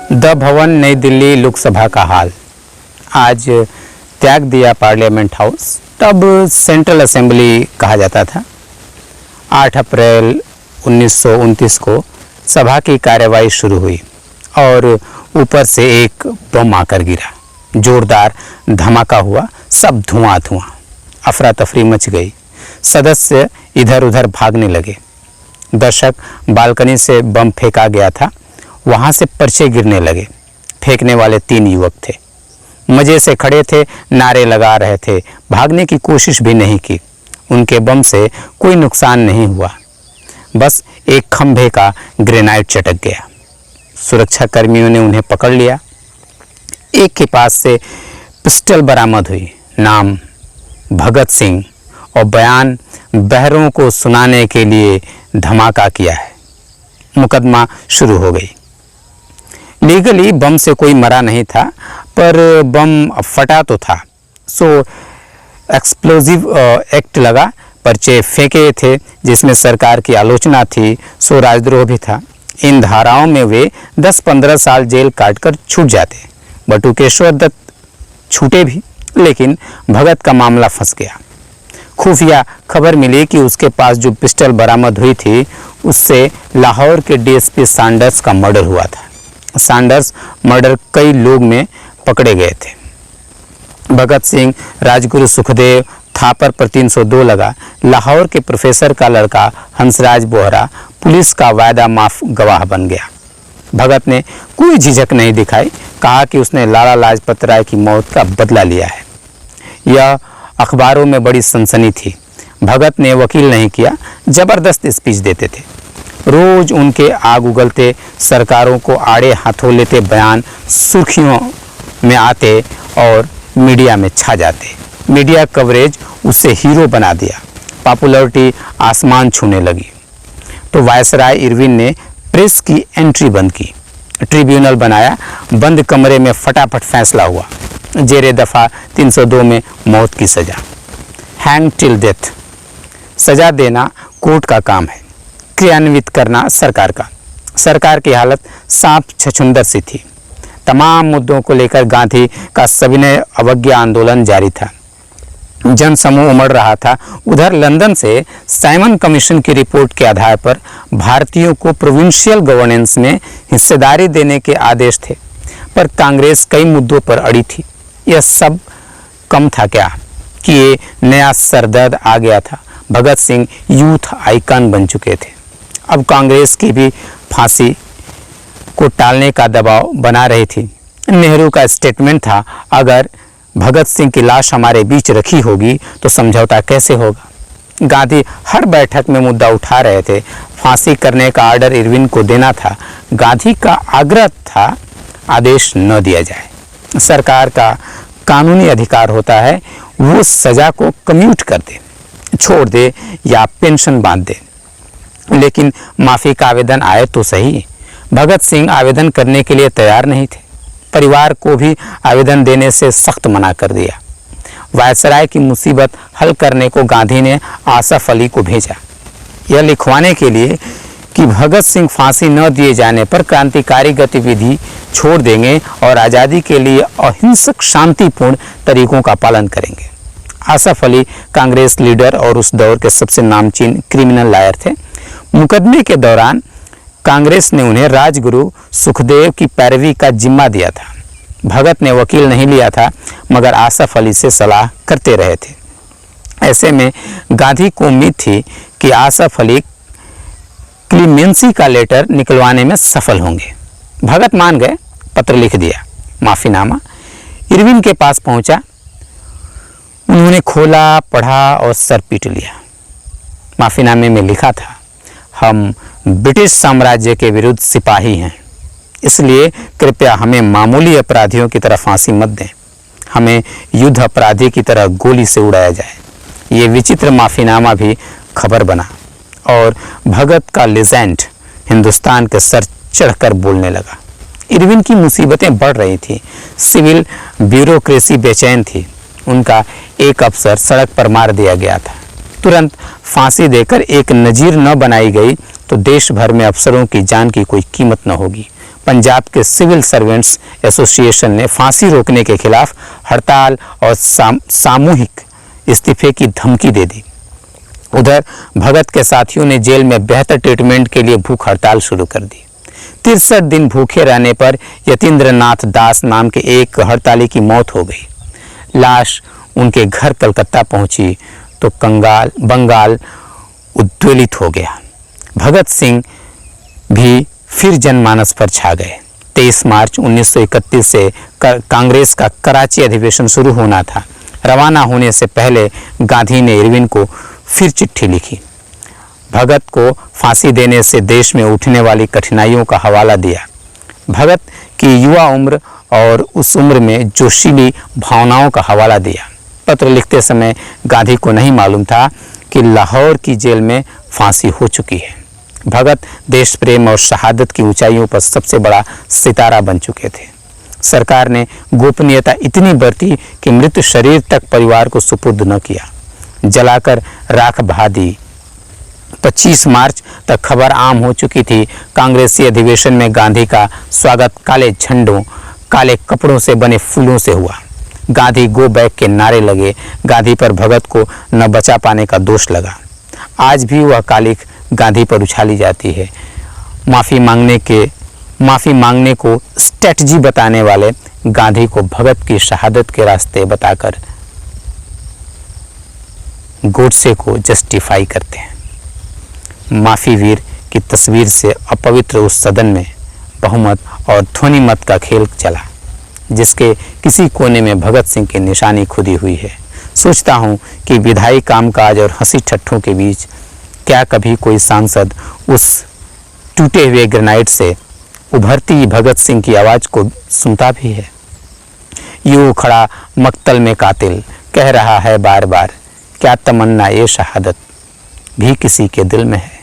The भवन नई दिल्ली लोकसभा का हाल। आज त्याग दिया पार्लियामेंट हाउस, तब सेंट्रल असेंबली कहा जाता था। 8 अप्रैल 1929 को सभा की कार्यवाही शुरू हुई और ऊपर से एक बम आकर गिरा। जोरदार धमाका हुआ, सब धुआं धुआं, अफरा तफरी मच गई। सदस्य इधर उधर भागने लगे। दर्शक बालकनी से बम फेंका गया था, वहां से पर्चे गिरने लगे। फेंकने वाले 3 युवक थे, मजे से खड़े थे, नारे लगा रहे थे, भागने की कोशिश भी नहीं की। उनके बम से कोई नुकसान नहीं हुआ, बस एक खंभे का ग्रेनाइट चटक गया। सुरक्षा कर्मियों ने उन्हें पकड़ लिया। एक के पास से पिस्टल बरामद हुई, नाम भगत सिंह, और बयान बहरों को सुनाने के लिए धमाका किया है। मुकदमा शुरू हो गई। लीगली बम से कोई मरा नहीं था, पर बम फटा तो था, सो एक्सप्लोजिव एक्ट लगा। पर्चे फेंके थे जिसमें सरकार की आलोचना थी, सो राजद्रोह भी था। इन धाराओं में वे 10-15 साल जेल काटकर छूट जाते। बटुकेश्वर दत्त छूटे भी, लेकिन भगत का मामला फंस गया। खुफिया खबर मिली कि उसके पास जो पिस्टल बरामद हुई थी, उससे लाहौर के डीएसपी सैंडर्स का मर्डर हुआ था। सैंडर्स मर्डर कई लोग में पकड़े गए थे। भगत सिंह, राजगुरु सुखदेव, थापर पर 302 लगा। लाहौर के प्रोफेसर का लड़का हंसराज बोहरा पुलिस का वायदा माफ गवाह बन गया। भगत ने कोई झिझक नहीं दिखाई, कहा कि उसने लाला लाजपत राय की मौत का बदला लिया है। यह अखबारों में बड़ी सनसनी थी। भगत ने वकील नहीं किया, जबरदस्त स्पीच देते थे। रोज उनके आग उगलते, सरकारों को आड़े हाथों लेते बयान सुर्खियों में आते और मीडिया में छा जाते। मीडिया कवरेज उसे हीरो बना दिया। पॉपुलैरिटी आसमान छूने लगी। तो वायसराय इरविन ने प्रेस की एंट्री बंद की, ट्रिब्यूनल बनाया। बंद कमरे में फटाफट फैसला हुआ। जेरे दफा 302 में मौत की सजा, हैंग टिल डेथ। सजा देना कोर्ट का काम है, क्रियान्वित करना सरकार का। सरकार की हालत सांप छछुंदर सी थी। तमाम मुद्दों को लेकर गांधी का सविनय अवज्ञा आंदोलन जारी था। जन समूह उमड़ रहा था। उधर लंदन से साइमन कमीशन की रिपोर्ट के आधार पर भारतीयों को प्रोविंशियल गवर्नेंस में हिस्सेदारी देने के आदेश थे, पर कांग्रेस कई मुद्दों पर अड़ी थी। यह सब कम था क्या कि ये नया सरदर्द आ गया था। भगत सिंह यूथ आइकन बन चुके थे। अब कांग्रेस की भी फांसी को टालने का दबाव बना रही थी। नेहरू का स्टेटमेंट था, अगर भगत सिंह की लाश हमारे बीच रखी होगी तो समझौता कैसे होगा। गांधी हर बैठक में मुद्दा उठा रहे थे। फांसी करने का आर्डर इरविन को देना था। गांधी का आग्रह था आदेश न दिया जाए। सरकार का कानूनी अधिकार होता है, वो सजा को कम्यूट कर दे, छोड़ दे या पेंशन बांध दे, लेकिन माफी का आवेदन आए तो सही। भगत सिंह आवेदन करने के लिए तैयार नहीं थे। परिवार को भी आवेदन देने से सख्त मना कर दिया। वायसराय की मुसीबत हल करने को गांधी ने आसफ अली को भेजा, यह लिखवाने के लिए कि भगत सिंह फांसी न दिए जाने पर क्रांतिकारी गतिविधि छोड़ देंगे और आज़ादी के लिए अहिंसक शांतिपूर्ण तरीकों का पालन करेंगे। आसफ अली कांग्रेस लीडर और उस दौर के सबसे नामचीन क्रिमिनल लॉयर थे। मुकदमे के दौरान कांग्रेस ने उन्हें राजगुरु सुखदेव की पैरवी का जिम्मा दिया था। भगत ने वकील नहीं लिया था, मगर आसफ अली से सलाह करते रहे थे। ऐसे में गांधी को उम्मीद थी कि आसफ अली क्लीमेंसी का लेटर निकलवाने में सफल होंगे। भगत मान गए, पत्र लिख दिया, माफीनामा इरविन के पास पहुंचा। उन्होंने खोला, पढ़ा और सर पीट लिया। माफीनामे में लिखा था, हम ब्रिटिश साम्राज्य के विरुद्ध सिपाही हैं, इसलिए कृपया हमें मामूली अपराधियों की तरह फांसी मत दें। हमें युद्ध अपराधी की तरह गोली से उड़ाया जाए। ये विचित्र माफीनामा भी खबर बना और भगत का लेजेंड हिंदुस्तान के सर चढ़कर बोलने लगा। इरविन की मुसीबतें बढ़ रही थी। सिविल ब्यूरोक्रेसी बेचैन थी। उनका एक अफसर सड़क पर मार दिया गया था। तुरंत फांसी देकर एक नजीर न बनाई गई तो देश भर में अफसरों की जान की कोई कीमत न होगी। पंजाब के सिविल सर्वेंट्स एसोसिएशन ने फांसी रोकने के खिलाफ हड़ताल और सामूहिक इस्तीफे की धमकी दे दी। उधर भगत के साथियों ने जेल में बेहतर ट्रीटमेंट के लिए भूख हड़ताल शुरू कर दी। 63 दिन भूखे रहने पर यतीन्द्र नाथ दास नाम के एक हड़ताली की मौत हो गई। लाश उनके घर कलकत्ता पहुंची तो बंगाल उद्वेलित हो गया। भगत सिंह भी फिर जनमानस पर छा गए। 23 मार्च 1931 से कांग्रेस का कराची अधिवेशन शुरू होना था। रवाना होने से पहले गांधी ने इरविन को फिर चिट्ठी लिखी। भगत को फांसी देने से देश में उठने वाली कठिनाइयों का हवाला दिया। भगत की युवा उम्र और उस उम्र में जोशीली भावनाओं का हवाला दिया। पत्र लिखते समय गांधी को नहीं मालूम था कि लाहौर की जेल में फांसी हो चुकी है। भगत देश प्रेम और शहादत की ऊंचाइयों पर सबसे बड़ा सितारा बन चुके थे। सरकार ने गोपनीयता इतनी बरती कि मृत शरीर तक परिवार को सुपुर्द न किया, जलाकर राख बहा दी। 25 मार्च तक खबर आम हो चुकी थी। कांग्रेसी अधिवेशन में गांधी का स्वागत काले झंडों, काले कपड़ों से बने फूलों से हुआ। गांधी गो बैक के नारे लगे। गांधी पर भगत को न बचा पाने का दोष लगा। आज भी वह कालिख गांधी पर उछाली जाती है। माफ़ी मांगने को स्ट्रेटजी बताने वाले गांधी को भगत की शहादत के रास्ते बताकर गोडसे को जस्टिफाई करते हैं। माफी वीर की तस्वीर से अपवित्र उस सदन में बहुमत और ध्वनि मत का खेल चला, जिसके किसी कोने में भगत सिंह की निशानी खुदी हुई है। सोचता हूँ कि विधायी कामकाज और हंसी ठट्ठों के बीच क्या कभी कोई सांसद उस टूटे हुए ग्रेनाइट से उभरती भगत सिंह की आवाज़ को सुनता भी है। यूं खड़ा मक्तल में कातिल कह रहा है बार बार, क्या तमन्ना ये शहादत भी किसी के दिल में है।